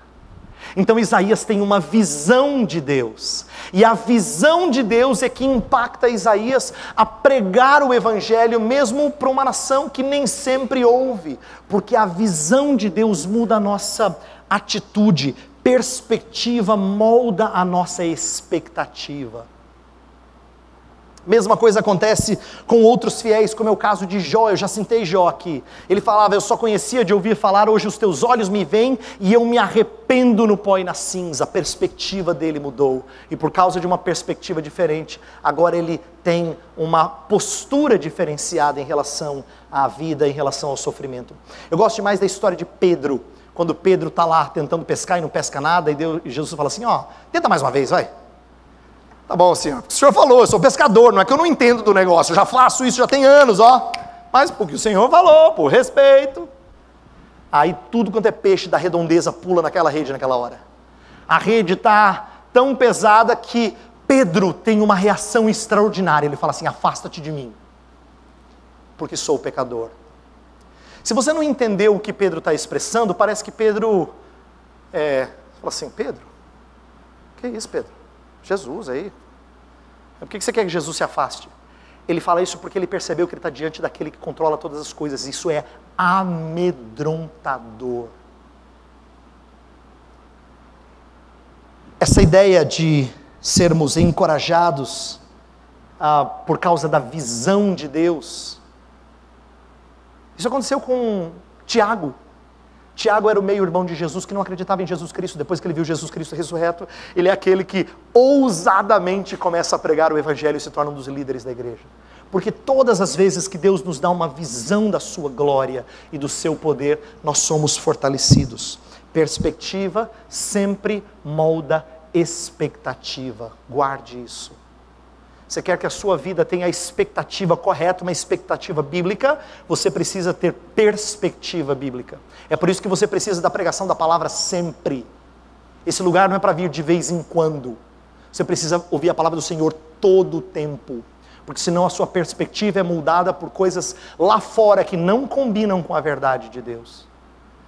Então Isaías tem uma visão de Deus, e a visão de Deus é que impacta Isaías a pregar o evangelho, mesmo para uma nação que nem sempre ouve, porque a visão de Deus muda a nossa atitude, perspectiva molda a nossa expectativa. Mesma coisa acontece com outros fiéis, como é o caso de Jó. Eu já citei Jó aqui. Ele falava: eu só conhecia de ouvir falar, hoje os teus olhos me veem e eu me arrependo no pó e na cinza. A perspectiva dele mudou, e por causa de uma perspectiva diferente, agora ele tem uma postura diferenciada em relação à vida, em relação ao sofrimento. Eu gosto demais da história de Pedro, quando Pedro está lá tentando pescar e não pesca nada, e Jesus fala assim: tenta mais uma vez, vai. Tá bom, senhor. O senhor falou, eu sou pescador, não é que eu não entendo do negócio, eu já faço isso, já tem anos, Mas porque o senhor falou, por respeito. Aí tudo quanto é peixe da redondeza pula naquela rede naquela hora. A rede está tão pesada que Pedro tem uma reação extraordinária. Ele fala assim: afasta-te de mim, porque sou pecador. Se você não entendeu o que Pedro está expressando, parece que Pedro fala assim: Pedro, que isso, Pedro? Jesus aí, por que você quer que Jesus se afaste? Ele fala isso porque ele percebeu que ele está diante daquele que controla todas as coisas. Isso é amedrontador. Essa ideia de sermos encorajados por causa da visão de Deus, isso aconteceu com Tiago. Tiago era o meio-irmão de Jesus, que não acreditava em Jesus Cristo. Depois que ele viu Jesus Cristo ressurreto, ele é aquele que ousadamente começa a pregar o evangelho e se torna um dos líderes da igreja. Porque todas as vezes que Deus nos dá uma visão da sua glória e do seu poder, nós somos fortalecidos. Perspectiva sempre molda expectativa. Guarde isso. Você quer que a sua vida tenha a expectativa correta, uma expectativa bíblica, você precisa ter perspectiva bíblica. É por isso que você precisa da pregação da palavra sempre. Esse lugar não é para vir de vez em quando. Você precisa ouvir a palavra do Senhor todo o tempo. Porque senão a sua perspectiva é moldada por coisas lá fora que não combinam com a verdade de Deus.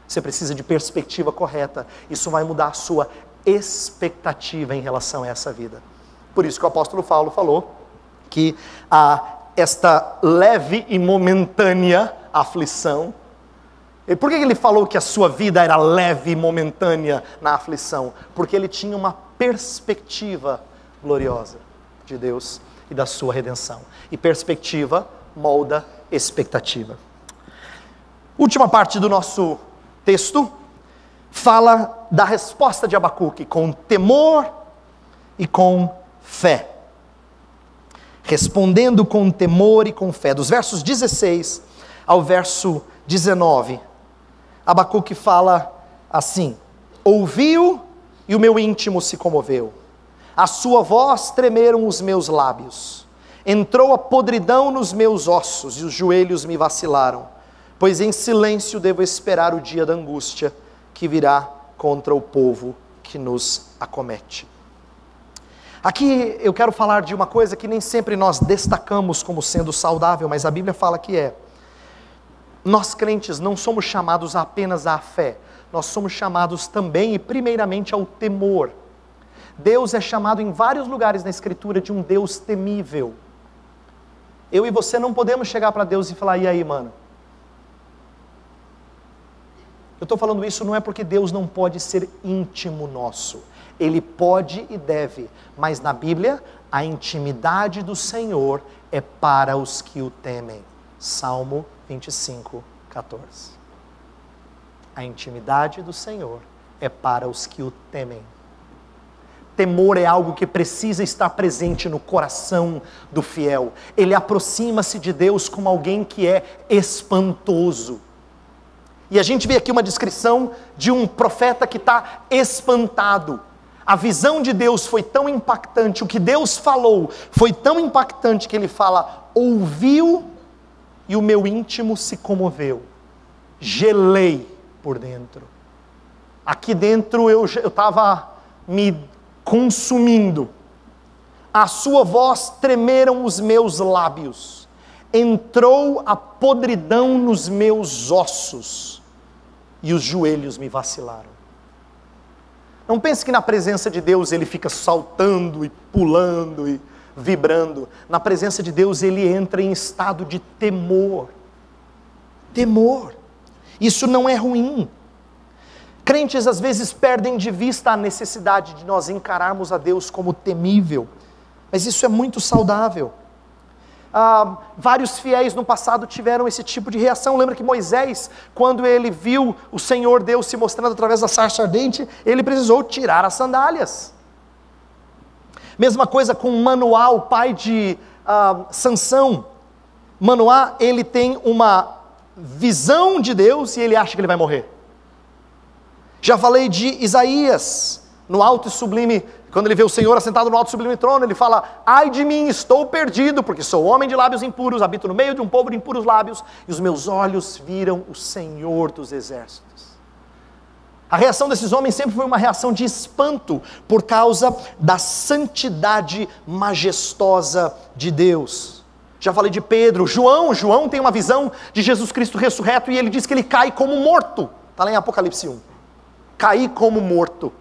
Você precisa de perspectiva correta. Isso vai mudar a sua expectativa em relação a essa vida. Por isso que o apóstolo Paulo falou que esta leve e momentânea aflição. E por que ele falou que a sua vida era leve e momentânea na aflição? Porque ele tinha uma perspectiva gloriosa de Deus e da sua redenção. E perspectiva molda expectativa. Última parte do nosso texto fala da resposta de Abacuque com temor e com fé. Respondendo com temor e com fé. Dos versos 16 ao verso 19, Abacuque fala assim: ouviu e o meu íntimo se comoveu, a sua voz tremeram os meus lábios, entrou a podridão nos meus ossos e os joelhos me vacilaram, pois em silêncio devo esperar o dia da angústia que virá contra o povo que nos acomete. Aqui eu quero falar de uma coisa que nem sempre nós destacamos como sendo saudável, mas a Bíblia fala que é. Nós crentes não somos chamados apenas à fé, nós somos chamados também e primeiramente ao temor. Deus é chamado em vários lugares na Escritura de um Deus temível. Eu e você não podemos chegar para Deus e falar: e aí, mano? Eu estou falando isso não é porque Deus não pode ser íntimo nosso. Ele pode e deve, mas na Bíblia, a intimidade do Senhor é para os que o temem. Salmo 25, 14. A intimidade do Senhor é para os que o temem. Temor é algo que precisa estar presente no coração do fiel. Ele aproxima-se de Deus como alguém que é espantoso. E a gente vê aqui uma descrição de um profeta que está espantado. A visão de Deus foi tão impactante, o que Deus falou foi tão impactante que ele fala: ouviu e o meu íntimo se comoveu, gelei por dentro. Aqui dentro eu estava me consumindo. A sua voz tremeram os meus lábios, entrou a podridão nos meus ossos, e os joelhos me vacilaram. Não pense que na presença de Deus ele fica saltando e pulando e vibrando. Na presença de Deus ele entra em estado de temor. Temor. Isso não é ruim. Crentes às vezes perdem de vista a necessidade de nós encararmos a Deus como temível, mas isso é muito saudável. Vários fiéis no passado tiveram esse tipo de reação. Lembra que Moisés, quando ele viu o Senhor Deus se mostrando através da sarça ardente, ele precisou tirar as sandálias. Mesma coisa com Manoá, o pai de Sansão. Manoá, ele tem uma visão de Deus e ele acha que ele vai morrer. Já falei de Isaías, no alto e sublime, quando ele vê o Senhor assentado no alto e sublime trono, ele fala: ai de mim, estou perdido, porque sou homem de lábios impuros, habito no meio de um povo de impuros lábios, e os meus olhos viram o Senhor dos exércitos. A reação desses homens sempre foi uma reação de espanto, por causa da santidade majestosa de Deus. Já falei de Pedro. João tem uma visão de Jesus Cristo ressurreto, e ele diz que ele cai como morto, está lá em Apocalipse 1, caí como morto,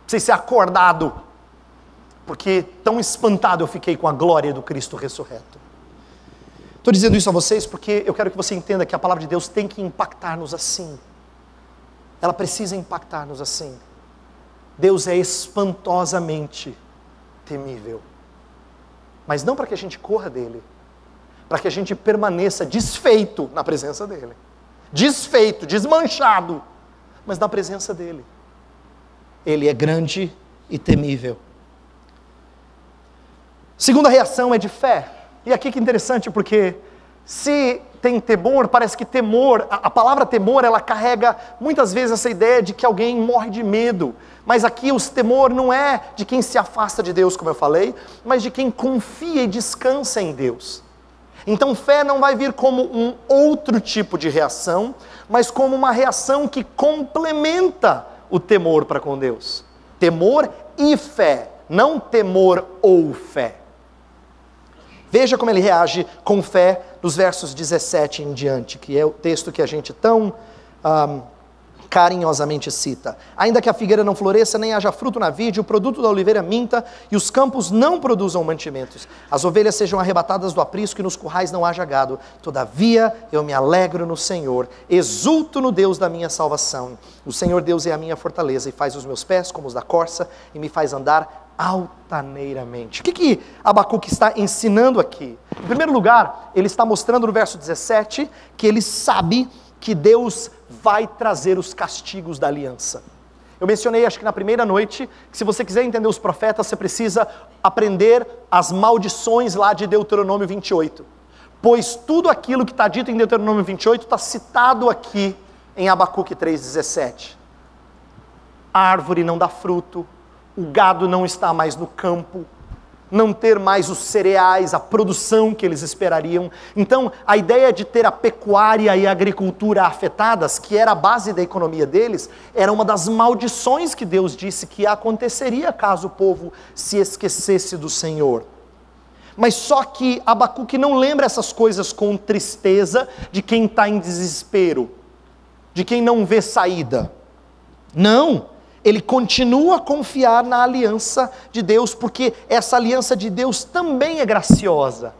sem ser acordado, porque tão espantado eu fiquei com a glória do Cristo ressurreto. Estou dizendo isso a vocês porque eu quero que você entenda que a palavra de Deus tem que impactar-nos assim. Ela precisa impactar-nos assim. Deus é espantosamente temível, mas não para que a gente corra dele, para que a gente permaneça desfeito na presença dele, desfeito, desmanchado, mas na presença dele. Ele é grande e temível. Segunda reação é de fé. E aqui que interessante, porque se tem temor, parece que temor, a palavra temor, ela carrega muitas vezes essa ideia de que alguém morre de medo. Mas aqui o temor não é de quem se afasta de Deus, como eu falei, mas de quem confia e descansa em Deus. Então fé não vai vir como um outro tipo de reação, mas como uma reação que complementa o temor para com Deus. Temor e fé, não temor ou fé. Veja como ele reage com fé nos versos 17 em diante, que é o texto que a gente tão carinhosamente cita. Ainda que a figueira não floresça, nem haja fruto na vide, o produto da oliveira minta, e os campos não produzam mantimentos, as ovelhas sejam arrebatadas do aprisco e nos currais não haja gado, todavia eu me alegro no Senhor, exulto no Deus da minha salvação. O Senhor Deus é a minha fortaleza e faz os meus pés como os da corça e me faz andar altaneiramente. O que Abacuque está ensinando aqui? Em primeiro lugar, ele está mostrando no verso 17 que ele sabe que Deus vai trazer os castigos da aliança. Eu mencionei, acho que na primeira noite, que se você quiser entender os profetas, você precisa aprender as maldições lá de Deuteronômio 28. Pois tudo aquilo que está dito em Deuteronômio 28 está citado aqui em Abacuque 3,17. A árvore não dá fruto, o gado não está mais no campo, não ter mais os cereais, a produção que eles esperariam. Então, a ideia de ter a pecuária e a agricultura afetadas, que era a base da economia deles, era uma das maldições que Deus disse que aconteceria caso o povo se esquecesse do Senhor. Mas só que Abacuque não lembra essas coisas com tristeza de quem está em desespero, de quem não vê saída. Não. Ele continua a confiar na aliança de Deus, porque essa aliança de Deus também é graciosa.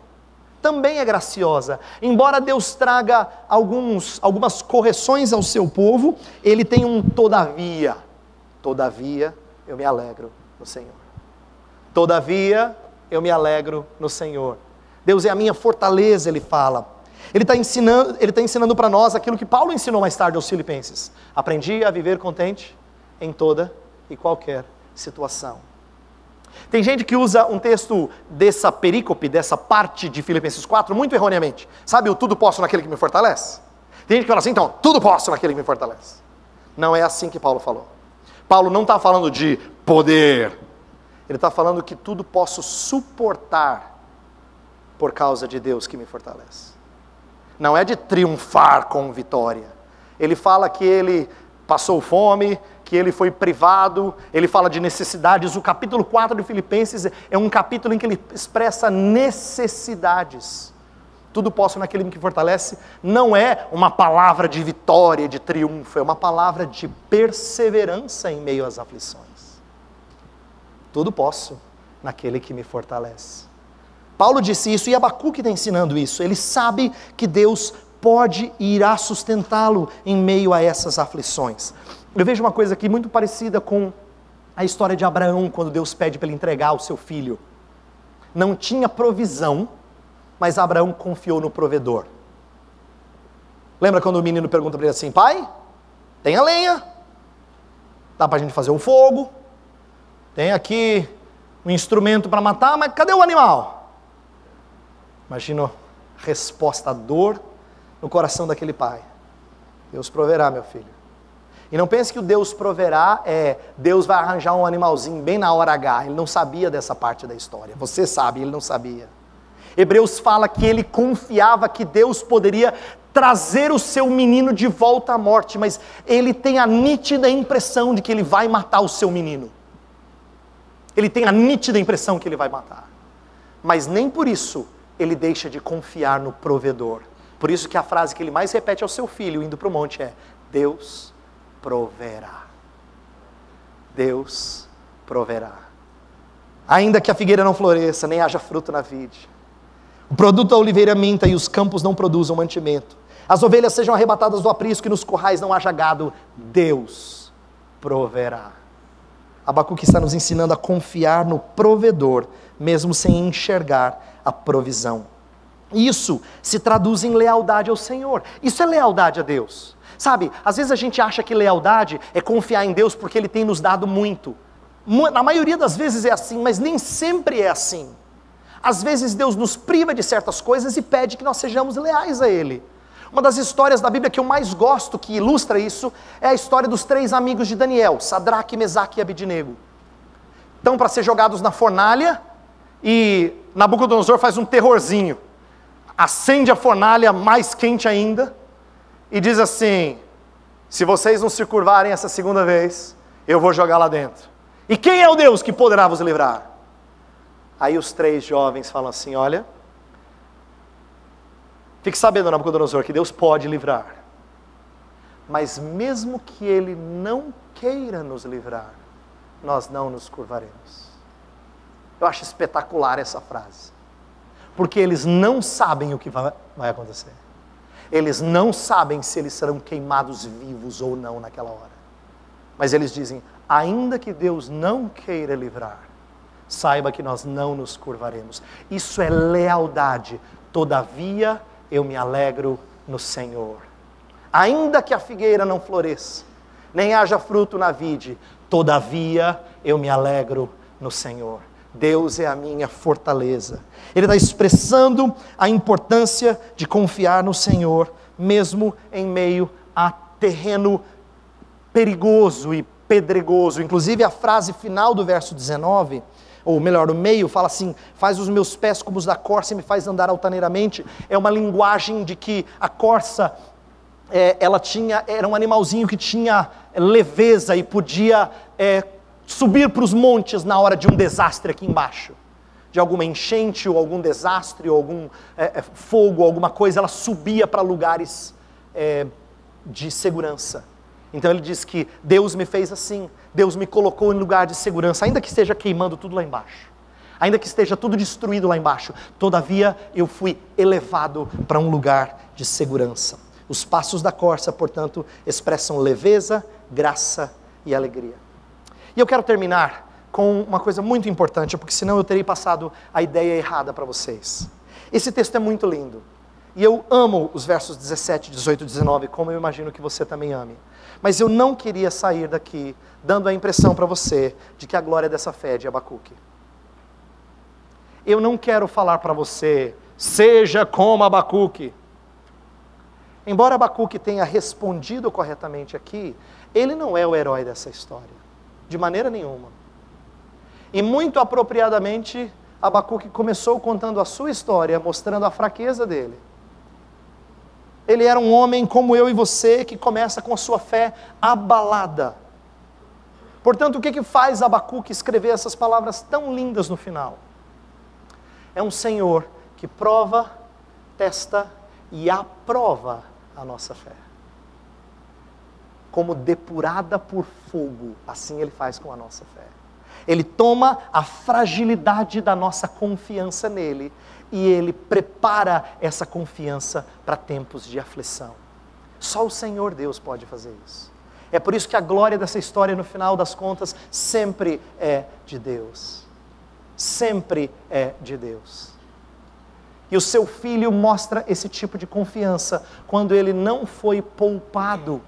Também é graciosa. Embora Deus traga algumas correções ao seu povo, ele tem um todavia. Todavia, eu me alegro no Senhor. Todavia, eu me alegro no Senhor. Deus é a minha fortaleza, ele fala. Ele está ensinando para nós aquilo que Paulo ensinou mais tarde aos Filipenses. Aprendi a viver contente em toda e qualquer situação. Tem gente que usa um texto dessa perícope, dessa parte de Filipenses 4, muito erroneamente. Sabe o tudo posso naquele que me fortalece? Tem gente que fala assim, então, tudo posso naquele que me fortalece. Não é assim que Paulo falou. Paulo não está falando de poder. Ele está falando que tudo posso suportar por causa de Deus que me fortalece. Não é de triunfar com vitória. Ele fala que ele passou fome, que ele foi privado, ele fala de necessidades. O capítulo 4 de Filipenses é um capítulo em que ele expressa necessidades. tudo posso naquele que me fortalece, não é uma palavra de vitória, de triunfo, é uma palavra de perseverança em meio às aflições. Tudo posso naquele que me fortalece. Paulo disse isso e Abacuque está ensinando isso. Ele sabe que Deus pode e irá sustentá-lo em meio a essas aflições. Eu vejo uma coisa aqui muito parecida com a história de Abraão, quando Deus pede para ele entregar o seu filho. Não tinha provisão, mas Abraão confiou no provedor. Lembra quando o menino pergunta para ele assim: pai, tem a lenha, dá para a gente fazer o fogo, tem aqui um instrumento para matar, mas cadê o animal? Imagina a resposta, a dor no coração daquele pai. Deus proverá, meu filho. E não pense que o Deus proverá Deus vai arranjar um animalzinho bem na hora H. Ele não sabia dessa parte da história. Você sabe, ele não sabia. Hebreus fala que ele confiava que Deus poderia trazer o seu menino de volta à morte, mas ele tem a nítida impressão de que ele vai matar o seu menino. Ele tem a nítida impressão que ele vai matar. Mas nem por isso ele deixa de confiar no provedor. Por isso que a frase que ele mais repete ao seu filho, indo para o monte, é: Deus proverá. Deus proverá. Ainda que a figueira não floresça, nem haja fruto na vide, o produto da oliveira minta e os campos não produzam mantimento, as ovelhas sejam arrebatadas do aprisco e nos currais não haja gado, Deus proverá. Abacuque está nos ensinando a confiar no provedor, mesmo sem enxergar a provisão. Isso se traduz em lealdade ao Senhor. Isso é lealdade a Deus. Sabe, às vezes a gente acha que lealdade é confiar em Deus porque Ele tem nos dado muito. Na maioria das vezes é assim, mas nem sempre é assim. Às vezes Deus nos priva de certas coisas e pede que nós sejamos leais a Ele. Uma das histórias da Bíblia que eu mais gosto, que ilustra isso, é a história dos 3 amigos de Daniel, Sadraque, Mesaque e Abednego. Estão para ser jogados na fornalha e Nabucodonosor faz um terrorzinho. Acende a fornalha mais quente ainda e diz assim: se vocês não se curvarem essa segunda vez, eu vou jogar lá dentro. E quem é o Deus que poderá vos livrar? Aí os 3 jovens falam assim: olha, fique sabendo, Nabucodonosor, que Deus pode livrar, mas mesmo que Ele não queira nos livrar, nós não nos curvaremos. Eu acho espetacular essa frase, porque eles não sabem o que vai acontecer. Eles não sabem se eles serão queimados vivos ou não naquela hora. Mas eles dizem: ainda que Deus não queira livrar, saiba que nós não nos curvaremos. Isso é lealdade. Todavia eu me alegro no Senhor. Ainda que a figueira não floresça, nem haja fruto na vide, todavia eu me alegro no Senhor. Deus é a minha fortaleza. Ele está expressando a importância de confiar no Senhor, mesmo em meio a terreno perigoso e pedregoso. Inclusive a frase final do verso 19, ou melhor, o meio, fala assim: faz os meus pés como os da corça e me faz andar altaneiramente. É uma linguagem de que a corça, era um animalzinho que tinha leveza e podia subir para os montes na hora de um desastre aqui embaixo, de alguma enchente ou algum desastre ou algum fogo, alguma coisa. Ela subia para lugares de segurança. Então ele diz que Deus me fez assim, Deus me colocou em lugar de segurança, ainda que esteja queimando tudo lá embaixo, ainda que esteja tudo destruído lá embaixo, todavia eu fui elevado para um lugar de segurança. Os passos da corça, portanto, expressam leveza, graça e alegria. E eu quero terminar com uma coisa muito importante, porque senão eu terei passado a ideia errada para vocês. Esse texto é muito lindo, e eu amo os versos 17, 18 e 19, como eu imagino que você também ame. Mas eu não queria sair daqui dando a impressão para você de que a glória dessa fé é de Abacuque. Eu não quero falar para você: seja como Abacuque. Embora Abacuque tenha respondido corretamente aqui, ele não é o herói dessa história, de maneira nenhuma. E muito apropriadamente, Abacuque começou contando a sua história, mostrando a fraqueza dele. Ele era um homem como eu e você, que começa com a sua fé abalada. Portanto, o que faz Abacuque escrever essas palavras tão lindas no final? É um Senhor que prova testa e aprova a nossa fé. Como depurada por fogo, assim Ele faz com a nossa fé. Ele toma a fragilidade da nossa confiança nele e Ele prepara essa confiança para tempos de aflição. Só o Senhor Deus pode fazer isso. É por isso que a glória dessa história, no final das contas, sempre é de Deus. Sempre é de Deus. E o seu Filho mostra esse tipo de confiança quando Ele não foi poupado.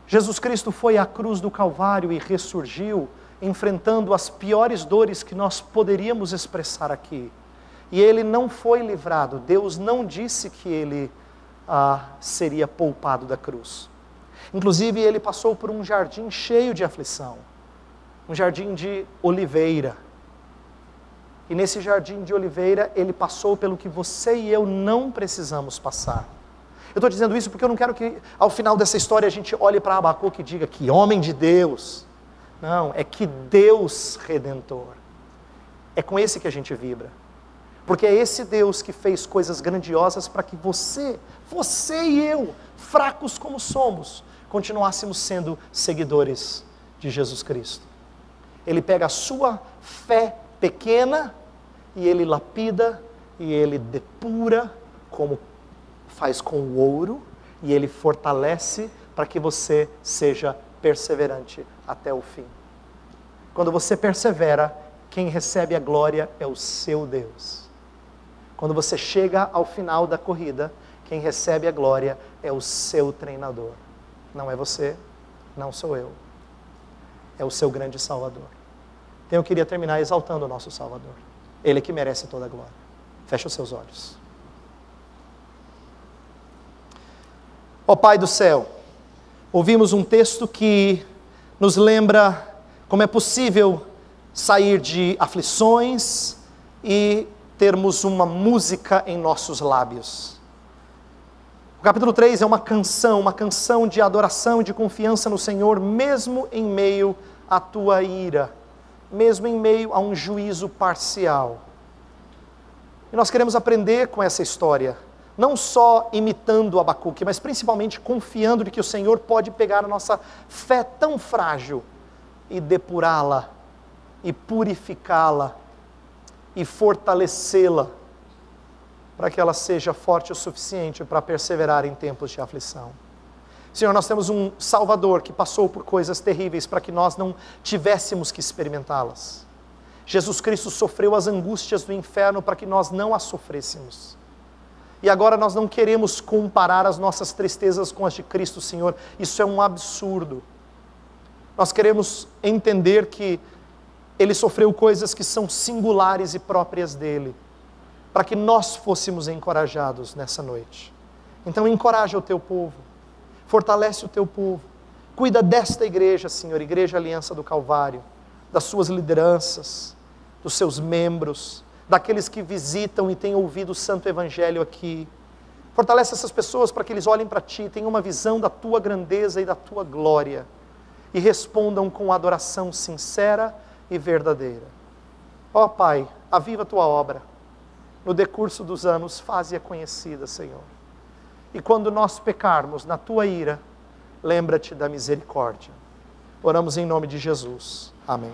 Jesus Cristo foi à cruz do Calvário e ressurgiu, enfrentando as piores dores que nós poderíamos expressar aqui. E Ele não foi livrado. Deus não disse que Ele seria poupado da cruz. Inclusive, Ele passou por um jardim cheio de aflição. Um jardim de oliveira. E nesse jardim de oliveira, Ele passou pelo que você e eu não precisamos passar. Eu estou dizendo isso porque eu não quero que ao final dessa história a gente olhe para Abacuque e diga que homem de Deus. Não, é que Deus Redentor. É com esse que a gente vibra. Porque é esse Deus que fez coisas grandiosas para que você e eu, fracos como somos, continuássemos sendo seguidores de Jesus Cristo. Ele pega a sua fé pequena e Ele lapida e Ele depura como faz com o ouro e Ele fortalece para que você seja perseverante até o fim. Quando você persevera, quem recebe a glória é o seu Deus. Quando você chega ao final da corrida, quem recebe a glória é o seu treinador. Não é você, não sou eu. É o seu grande Salvador. Então eu queria terminar exaltando o nosso Salvador. Ele que merece toda a glória. Feche os seus olhos. Ó Pai do céu, ouvimos um texto que nos lembra como é possível sair de aflições e termos uma música em nossos lábios. O capítulo 3 é uma canção de adoração e de confiança no Senhor, mesmo em meio à tua ira, mesmo em meio a um juízo parcial. E nós queremos aprender com essa história, não só imitando Abacuque, mas principalmente confiando de que o Senhor pode pegar a nossa fé tão frágil e depurá-la, e purificá-la, e fortalecê-la, para que ela seja forte o suficiente para perseverar em tempos de aflição. Senhor, nós temos um Salvador que passou por coisas terríveis para que nós não tivéssemos que experimentá-las. Jesus Cristo sofreu as angústias do inferno para que nós não as sofrêssemos. E agora nós não queremos comparar as nossas tristezas com as de Cristo, Senhor. Isso é um absurdo. Nós queremos entender que Ele sofreu coisas que são singulares e próprias dEle, para que nós fôssemos encorajados nessa noite. Então encoraja o teu povo, fortalece o teu povo, cuida desta igreja, Senhor, Igreja Aliança do Calvário, das suas lideranças, dos seus membros, daqueles que visitam e têm ouvido o Santo Evangelho aqui. Fortalece essas pessoas para que eles olhem para Ti, tenham uma visão da Tua grandeza e da Tua glória, e respondam com adoração sincera e verdadeira. Ó Pai, aviva a Tua obra, no decurso dos anos, faze-a conhecida, Senhor. E quando nós pecarmos na Tua ira, lembra-te da misericórdia. Oramos em nome de Jesus. Amém.